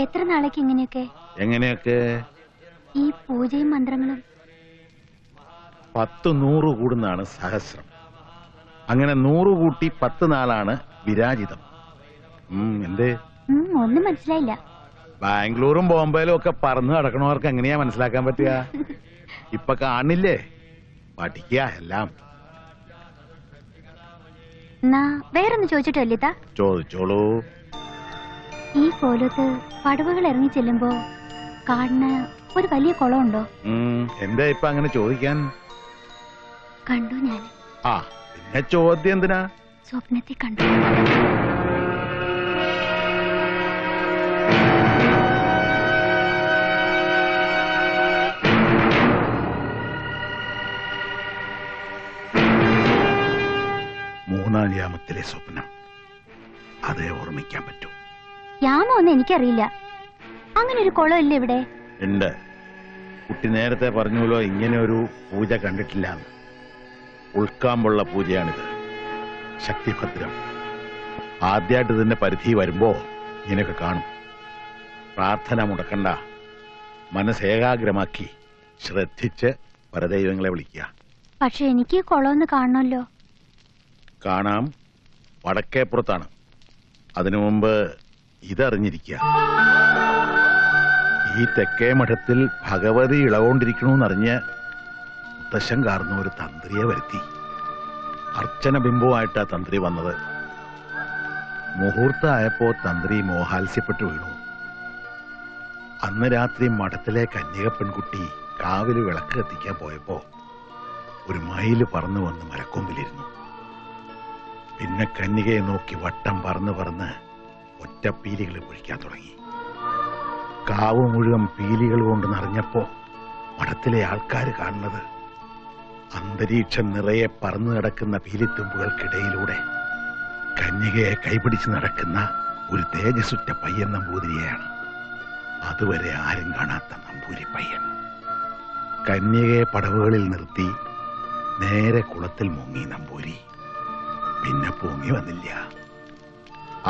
എത്ര നാളേക്ക് ഇങ്ങനെയൊക്കെ? എങ്ങനെയൊക്കെ? ഈ പൂജയും മന്ത്രങ്ങളും 10-100 കൂടുന്നതാണ് സഹസ്രം. അങ്ങനെ 100 കൂട്ടി 10 നാളാണ് വിരാജിതം. എന്തേ? ഒന്നും മനസ്സിലായില്ല. ബാംഗ്ലൂരും ബോംബെയിലും ഒക്കെ പറന്ന് നടക്കണവർക്ക് എങ്ങനെയാ മനസ്സിലാക്കാൻ പറ്റുക? ഇപ്പൊ കാണില്ലേ, പഠിക്കുക എല്ലാം. വേറൊന്ന് ചോദിച്ചിട്ടല്ലിത? ചോദിച്ചോളൂ. ഈ കോലത്ത് പടവുകൾ ഇറങ്ങി ചെല്ലുമ്പോ കാണുന്ന ഒരു വലിയ കുളമുണ്ടോ? എന്താ ഇപ്പൊ അങ്ങനെ ചോദിക്കാൻ? കണ്ടു ഞാൻ. പിന്നെ ചോദ്യം എന്തിനാ? സ്വപ്നത്തിൽ കണ്ടു. മൂന്നാം യാമത്തിലെ സ്വപ്നം, അതേ ഓർമ്മിക്കാൻ പറ്റൂ. യാമോ ഒന്നും എനിക്കറിയില്ല. അങ്ങനെ ഒരു കുളമില്ല ഇവിടെ? ഉണ്ട്. കുട്ടി നേരത്തെ പറഞ്ഞല്ലോ ഇങ്ങനെ ഒരു പൂജ കണ്ടിട്ടില്ല. ഉൾക്കാമ്പുള്ള പൂജയാണിത്. ശക്തിഭദ്രം. ആദ്യമായിട്ട് ഇതിന്റെ പരിധി വരുമ്പോ ഇങ്ങനെയൊക്കെ കാണും. പ്രാർത്ഥന മുടക്കണ്ട, മനസ്സേകാഗ്രമാക്കി ശ്രദ്ധിച്ച് പരദൈവങ്ങളെ വിളിക്കുക. പക്ഷെ എനിക്ക് കുളമൊന്ന് കാണണമല്ലോ. കാണാം, വടക്കേപ്പുറത്താണ്. അതിനു മുമ്പ് ഇതറിഞ്ഞിരിക്കുക. ഈ തെക്കേ മഠത്തിൽ ഭഗവതി ഇളകൊണ്ടിരിക്കണമെന്നറിഞ്ഞ് മുത്തശ്ശൻ കാർന്ന ഒരു തന്ത്രിയെ വരുത്തി. അർച്ചന ബിംബവുമായിട്ടാ തന്ത്രി വന്നത്. മുഹൂർത്തമായപ്പോ തന്ത്രി മോഹാത്സ്യപ്പെട്ടു വീണു. അന്ന് രാത്രി മഠത്തിലെ കന്യക പെൺകുട്ടി കാവില് വിളക്ക് കത്തിക്കാൻ പോയപ്പോ ഒരു മയില് പറന്നു വന്ന് മരക്കൊമ്പിലിരുന്നു. പിന്നെ കന്യകയെ നോക്കി വട്ടം പറന്ന് ഒറ്റ പീലികൾ പൊഴിക്കാൻ തുടങ്ങി. കാവ് മുഴുവൻ പീലികൾ കൊണ്ട് നിറഞ്ഞപ്പോ മഠത്തിലെ ആൾക്കാർ കാണുന്നത് അന്തരീക്ഷം നിറയെ പറന്നു നടക്കുന്ന പീലിത്തുമ്പുകൾക്കിടയിലൂടെ കന്യകയെ കൈപിടിച്ച് നടക്കുന്ന ഒരു തേജസ്സുറ്റ പയ്യൻ നമ്പൂതിരിയെയാണ്. അതുവരെ ആരും കാണാത്ത നമ്പൂരി പയ്യൻ. കന്യകയെ പടവുകളിൽ നിർത്തി നേരെ കുളത്തിൽ മുങ്ങി നമ്പൂരി. പിന്നെ പൊങ്ങി വന്നില്ല.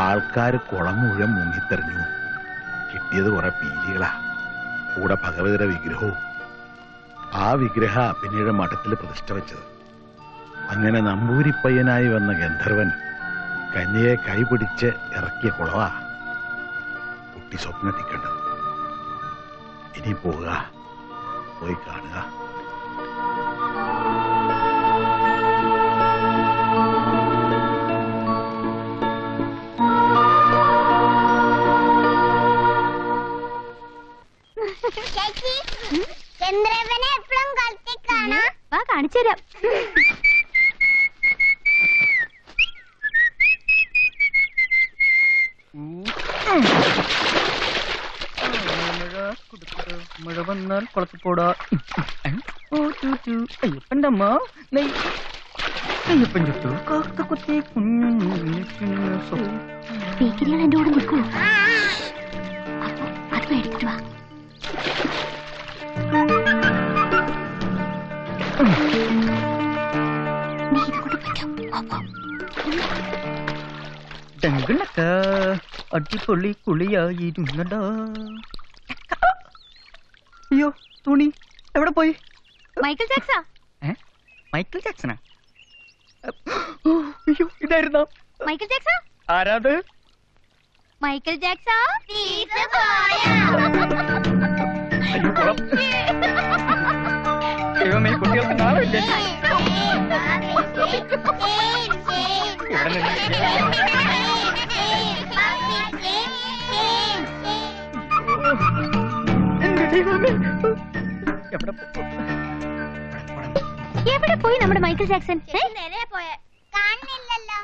ആൾക്കാർ കുളം മുഴുവൻ മുങ്ങിത്തെറിഞ്ഞു. കിട്ടിയത് കുറെ പീലികളാ, കൂടെ ഭഗവതിയുടെ വിഗ്രഹവും. ആ വിഗ്രഹ പിന്നീട് മഠത്തിൽ പ്രതിഷ്ഠ വെച്ചത്. അങ്ങനെ നമ്പൂരിപ്പയ്യനായി വന്ന ഗന്ധർവൻ കന്യയെ കൈപിടിച്ച് ഇറക്കിയ കുളവാ കുട്ടി സ്വപ്നത്തിൽ കണ്ടത്. ഇനി പോവുക, പോയി കാണുക. ചന്ദ്രവനെ എപ്പോഴും കളിച്ച് കാണാം. വാ കാണിച്ചുതരാം. മഴ വന്നാൽ കുളത്തിൽ പോടാ. അയ്യപ്പൻ്റെ അമ്മ അയ്യപ്പൻ ചുട്ടു കാക്ക കുത്തി ഭീകരികൾ എന്റെ കൂടെ നിൽക്കൂ. അപ്പൊ അത് മേടിച്ചു വാ. നീ ഇത് കൊണ്ട് പറ്റും. ഡങ്കിളക്ക അടിപൊളി കുളിയായിരുന്നടാ. അയ്യോ തുണി എവിടെ പോയി? മൈക്കിൾ ജാക്സാ. മൈക്കിൾ ജാക്സനാ? അയ്യോ ഇതായിരുന്നോ മൈക്കിൾ ജാക്സാ? ആരാത്? മൈക്കിൾ ജാക്സാ. ദൈവമേ കുട്ടികൾക്ക് നാളെ എവിടെ പോയി നമ്മുടെ മൈക്കിൾ ജാക്സൺ? കാണുന്നില്ലല്ലോ.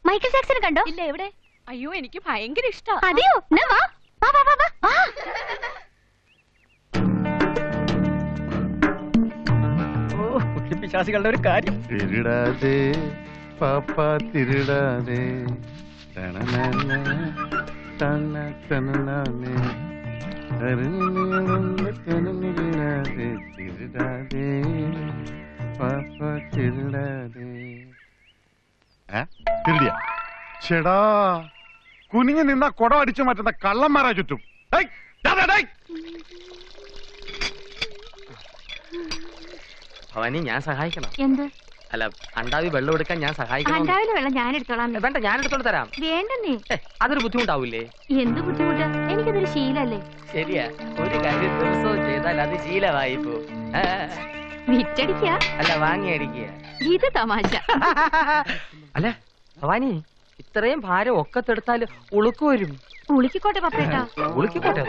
മൈക്കിൾ ജാക്സൺ കണ്ടോ? ഇല്ല എവിടെ? അയ്യോ എനിക്ക് ഭയങ്കര ഇഷ്ടാ. അതെയോ? എന്നാ വാ വാ വാ വാ വാ. കുട്ടിപ്പിശാസികളുടെ ഒരു കാര്യം. തിരുടാതെ പാപ്പ തിരുടാതെ തിരുടാതെ പാപ്പ തിരുടാതെ. തിരുടിയ ചേടാ കുനിഞ്ഞു നിന്ന കുടം അടിച്ചു മാറ്റുന്ന കള്ളന്മാരാ ചുറ്റും. ഭവാനി ഞാൻ സഹായിക്കണം. എന്ത്? അല്ല അണ്ടാവി വെള്ളം എടുക്കാൻ ഞാൻ സഹായിക്കണം. അണ്ടാവിലെ വെള്ളം ഞാൻ എടുത്തോളാം. വേണ്ട ഞാൻ എടുത്തോണ്ട് തരാം. വേണ്ടെന്നേ. അതൊരു ബുദ്ധിമുട്ടാവൂലേ? എന്ത് ബുദ്ധിമുട്ട്? എനിക്കതൊരു ശീലല്ലേ. ശരിയാ, ഒരു കാര്യം ദിവസവും ചെയ്താൽ അത് ശീലമായി പോ. വിറ്റടിക്ക അല്ല വാങ്ങി അടിക്കുക. ഇത് തമാശ. അല്ല ഭവാനി ഇത്രയും ഭാരം ഒക്കത്തെടുത്താല് ഉളുക്ക് വരും. ഉളിക്കോട്ടെ പപ്പേട്ടാ. ഉളുക്കിക്കോട്ടെ.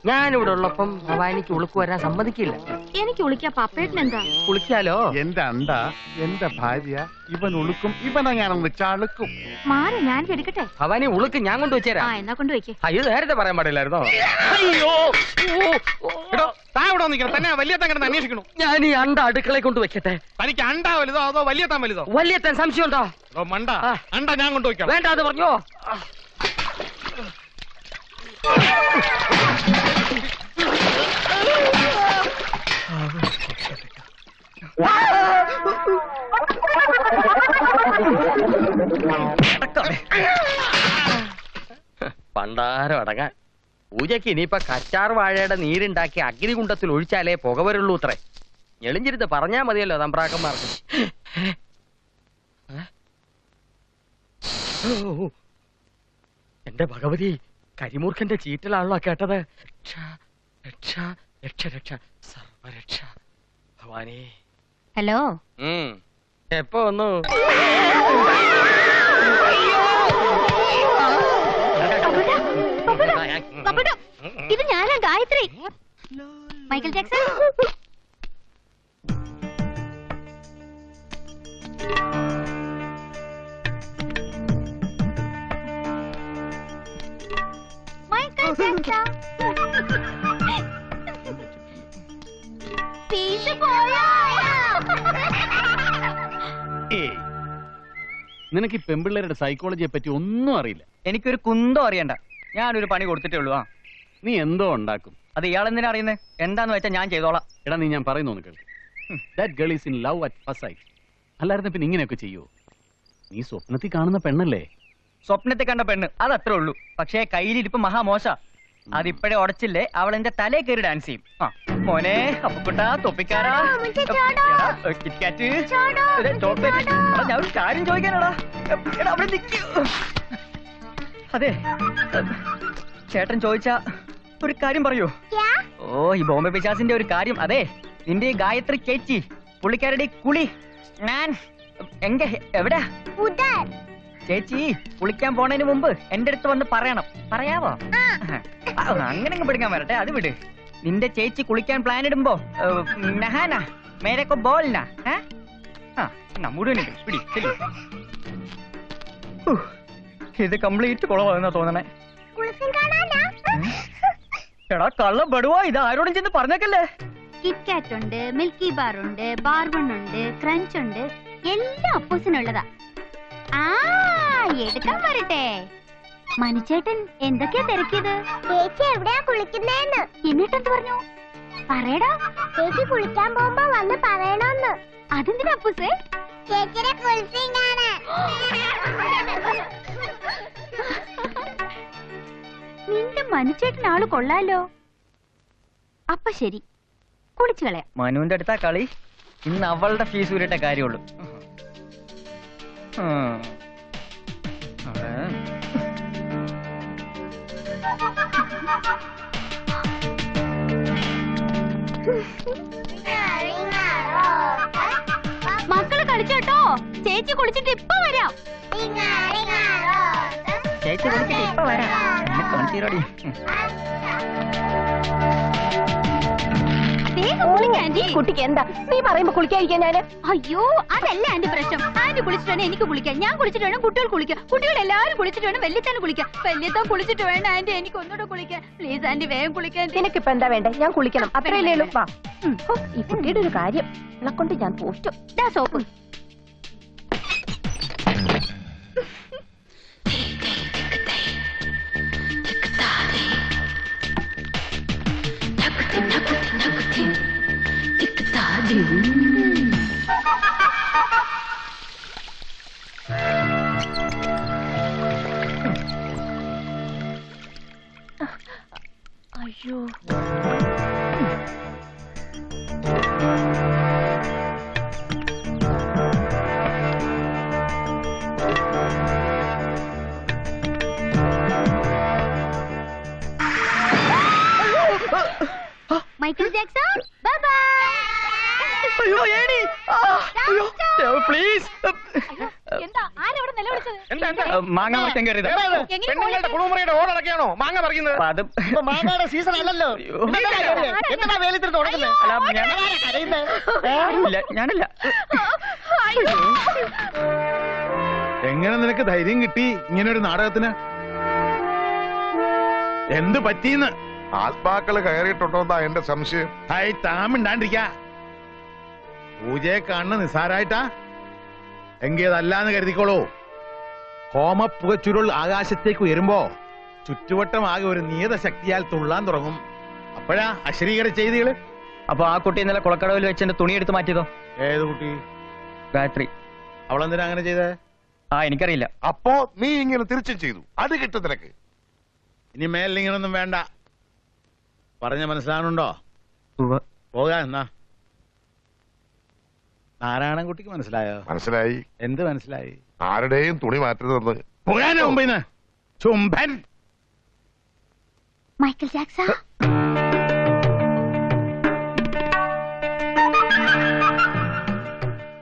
ഞാനിവിടെ ഉള്ളപ്പം ഭവാനിക്ക് ഉളുക്ക് വരാൻ സമ്മതിക്കില്ല. എനിക്ക് ഉളിക്കാ പപ്പേട്ടനെന്താ? കുളിക്കാലോ. എന്റെ അണ്ട എന്റെ ഭാര്യ ഇവൻ ഉളുക്കും, ഇവനെ ഞാനൊന്ന് ചാളുക്കും. മാറി ഞാൻ എടുക്കട്ടെ. ഭവാനി ഉളുക്ക് ഞാൻ കൊണ്ടുവച്ചേരാ. എന്നാ കൊണ്ടുവയ്ക്ക്. അയ്യോ നേരത്തെ പറയാൻ പാടില്ലായിരുന്നോ? അയ്യോ തന്നെ വലിയ തങ്ങനെ അന്വേഷിക്കണു. ഞാൻ ഈ അണ്ട അടുക്കളയെ കൊണ്ട് വെക്കട്ടെ. തനിക്ക് അണ്ട വലുതോ അതോ വലിയ താൻ വലുതോ? വലിയ താൻ സംശയം ഉണ്ടോ? മണ്ട അണ്ട ഞാൻ കൊണ്ടുവയ്ക്കാം. വേണ്ട അത് പറഞ്ഞോ. പണ്ടാരം അടങ്ങാൻ. പൂജയ്ക്ക് ഇനിയിപ്പൊ കച്ചാർ വാഴയുടെ നീരുണ്ടാക്കി അഗ്നികുണ്ടത്തിൽ ഒഴിച്ചാലേ പുക വരുള്ളൂ അത്രേ. ഞെളിഞ്ഞിരുന്ന് പറഞ്ഞാ മതിയല്ലോ തമ്പ്രാക്കന്മാർക്ക്. എന്റെ ഭഗവതി, കരിമൂർഖന്റെ ചീറ്റലാണല്ലോ കേട്ടത്. രക്ഷ രക്ഷ രക്ഷ രക്ഷ സർവരക്ഷ ഭവാനി. ഹലോ. എപ്പോ വന്നു? ഇത് ഞാനാ Gayathri. Michael Jackson. Michael Jackson. Peace പോയോ? നിനക്ക് ഈ പെമ്പിള്ളേരുടെ സൈക്കോളജിയെ പറ്റി ഒന്നും അറിയില്ല. എനിക്കൊരു കുന്തം അറിയണ്ട. ഞാനൊരു പണി കൊടുത്തിട്ടേ ഉള്ളൂ. നീ എന്തോ ഉണ്ടാക്കും. അത് ഇയാളെന്തിനാ അറിയുന്നത്? എന്താന്ന് വെച്ചാൽ ഞാൻ ചെയ്തോളാം. എടാ നീ ഞാൻ പറയുന്നു കേൾക്ക്. That girl is in love at first sight. അല്ലായിരുന്നു പിന്നെ ഇങ്ങനെയൊക്കെ ചെയ്യോ? നീ സ്വപ്നത്തിൽ കാണുന്ന പെണ്ണല്ലേ? സ്വപ്നത്തിൽ കണ്ട പെണ്ണ് അതത്രേ ഉള്ളൂ. പക്ഷേ കയ്യിലിരിപ്പ് മഹാമോശ. അതിപ്പോഴേ ഉടച്ചില്ലേ അവൾ എന്റെ തലേ കയറി ഡാൻസ് ചെയ്യും. മോനെ അപ്പുക്കുട്ടാ തൊപ്പിക്കാരാ കിറ്റ്കാറ്റ് ചോക്ലേറ്റ്. ഞാൻ ഒരു കാര്യം ചോദിക്കാനാടാ. അവിടെ നിൽക്കൂ. അതെ ചേട്ടൻ ചോദിച്ച ഒരു കാര്യം പറയൂ. ഓ ഈ ബോംബെ പിശാസിന്റെ ഒരു കാര്യം. അതെ നിന്റെ ഗായത്രി ചേച്ചി പുള്ളിക്കാരുടെ കുളി ഞാൻ എവിടെ? ചേച്ചി കുളിക്കാൻ പോണതിന് മുമ്പ് എന്റെ അടുത്ത് വന്ന് പറയണം. പറയാവോ? അങ്ങനെ പിടിക്കാൻ വരട്ടെ. അത് വിട്. നിന്റെ ചേച്ചി കുളിക്കാൻ പ്ലാൻ ഇടുമ്പോ നഹാനാ മേരൊക്കെ ബോൾനാ മുഴുവൻ പിടി ശരി. ഇത് കംപ്ലീറ്റ് കുളവാണെന്നാ തോന്നണേ. കുളിച്ചും കാണാനാ? എടാ കള്ള ബടുവാ, ഇത് ആരോടും ചെന്ന് പറഞ്ഞേക്കല്ലേ. കിറ്റ്കാറ്റ് ഉണ്ട്, മിൽക്കി ബാർ ഉണ്ട്, ബാർബൺ ഉണ്ട്, ക്രഞ്ച് ഉണ്ട്, എല്ലാം അപ്പൂസിനുള്ളതാ. ആ എടുക്കാൻ വരട്ടെ. മനുചേട്ടൻ എന്തൊക്കെയാ തിരക്കിയത്? ചേച്ചി എവിടെയാ കുളിക്കുന്നേന്ന്. എന്നിട്ടെന്ത് പറഞ്ഞു? പറയടാ. ചേച്ചി കുളിക്കാൻ പോകുമ്പോ വന്ന് പറയണോന്ന്. അതെന്തിനാ അപ്പൂസേ? ചേച്ചിയുടെ കുളിച്ചും കാണാൻ. നിന്റെ മനുചേട്ടൻ ആള് കൊള്ളാലോ. അപ്പൊ ശരി, കുളിച്ചു കളയാം. മനുവിന്റെ അടുത്താ കളി. ഇന്ന് അവളുടെ ഫീസ് ഊരിട്ട കാര്യമുള്ളൂ. മക്കള് കളിച്ചോട്ടോ, ചേച്ചി കുളിച്ചിട്ട് ഇപ്പൊ വരാം. ചേച്ചി കുളിച്ചിട്ട് ഇപ്പൊ വരാം. കാണിച്ചീരോടി. കുട്ടിക്ക് എന്താ നീ പറയുമ്പോ കുളിക്കാതിരിക്കാൻ ഞാന്? അയ്യോ അതല്ല ആന്റി പ്രശ്നം. ആന്റി കുളിച്ചിട്ട് വേണം എനിക്ക് കുളിക്കാൻ, ഞാൻ കുളിച്ചിട്ട് വേണം കുട്ടികൾ കുളിക്കാൻ, കുട്ടികൾ എല്ലാവരും കുളിച്ചിട്ട് വേണം വല്യത്താൻ കുളിക്കാൻ, വല്യത്താൻ കുളിച്ചിട്ട് വേണം ആന്റി എനിക്ക് ഒന്നുകൂടെ കുളിക്കാൻ. പ്ലീസ് ആന്റി വേഗം കുളിക്കാൻ. നിനക്കിപ്പോ എന്താ വേണ്ടേ? ഞാൻ കുളിക്കണം, അത്രയല്ലേ ഉള്ളൂ. വാ. ഈ കുട്ടിയുടെ ഒരു കാര്യം ഇളെ കൊണ്ട് ഞാൻ തോറ്റു. സോപ്പ് അയ്യോ മൈക്കിൾ ജാക്സൺ ബൈ ബൈ. അയ്യോ ഏടി, പ്ലീസ്. എന്താ ആരവിടെ നിലവിളിച്ചത്? മാങ്ങ മറ്റം കയറിയത്. പെണ്ണുങ്ങളുടെ കുളിമുറിയുടെ ഓടടക്കാണോ മാങ്ങ പറിക്കുന്നത്? അത് മാങ്ങയുടെ സീസൺ അല്ലല്ലോ. അയ്യോ. എന്താ വേലിത്തിരി തുടങ്ങുന്നത്? ഇല്ല, ഞാനല്ല. എങ്ങനെ നിനക്ക് ധൈര്യം കിട്ടി ഇങ്ങനെ ഒരു നാടകത്തിന്? എന്ത് പറ്റീന്ന്? ആത്മാക്കള് കയറിയിട്ടുണ്ടോന്നാ എന്റെ സംശയം. ഹായ് താമിണ്ടാണ്ടിരിക്ക. പൂജയെ കാണുന്ന നിസാരായിട്ടാ എങ്കിൽ അതല്ലാന്ന് കരുതിക്കോളൂ. ഹോമപ്പുകച്ചുരുൾ ആകാശത്തേക്ക് ഉയരുമ്പോ ചുറ്റുവട്ടം ആകെ ഒരു നിയത ശക്തിയാൽ തുള്ളാൻ തുടങ്ങും. അപ്പോഴാ അശ്രീകര ചെയ്തികള്. അപ്പൊ ആ കുട്ടി ഇന്നലെ കുളക്കടവിൽ വെച്ച് എന്റെ തുണി എടുത്ത് മാറ്റിയതോ? ഏത് കുട്ടി? ഗായത്രി. അവളെന്തിനാ അങ്ങനെ ചെയ്തേ? എനിക്കറിയില്ല. അപ്പോ നീ ഇങ്ങനെ തിരിച്ചും ചെയ്തു. അത് കിട്ടും നിനക്ക്. ഇനി മേലിങ്ങനൊന്നും വേണ്ട. പറഞ്ഞ മനസ്സിലാണുണ്ടോ? പോകാ എന്നാ. നാരായണൻകുട്ടിക്ക് മനസ്സിലായോ? മനസ്സിലായി. എന്ത് മനസ്സിലായി? ആരുടെയും തുണി മാറ്റരുതെന്ന്. പോകാനോ മുമ്പിന്ന് ചുംബൻ. Michael Jackson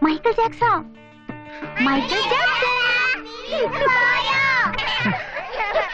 Michael Jackson Michael Jackson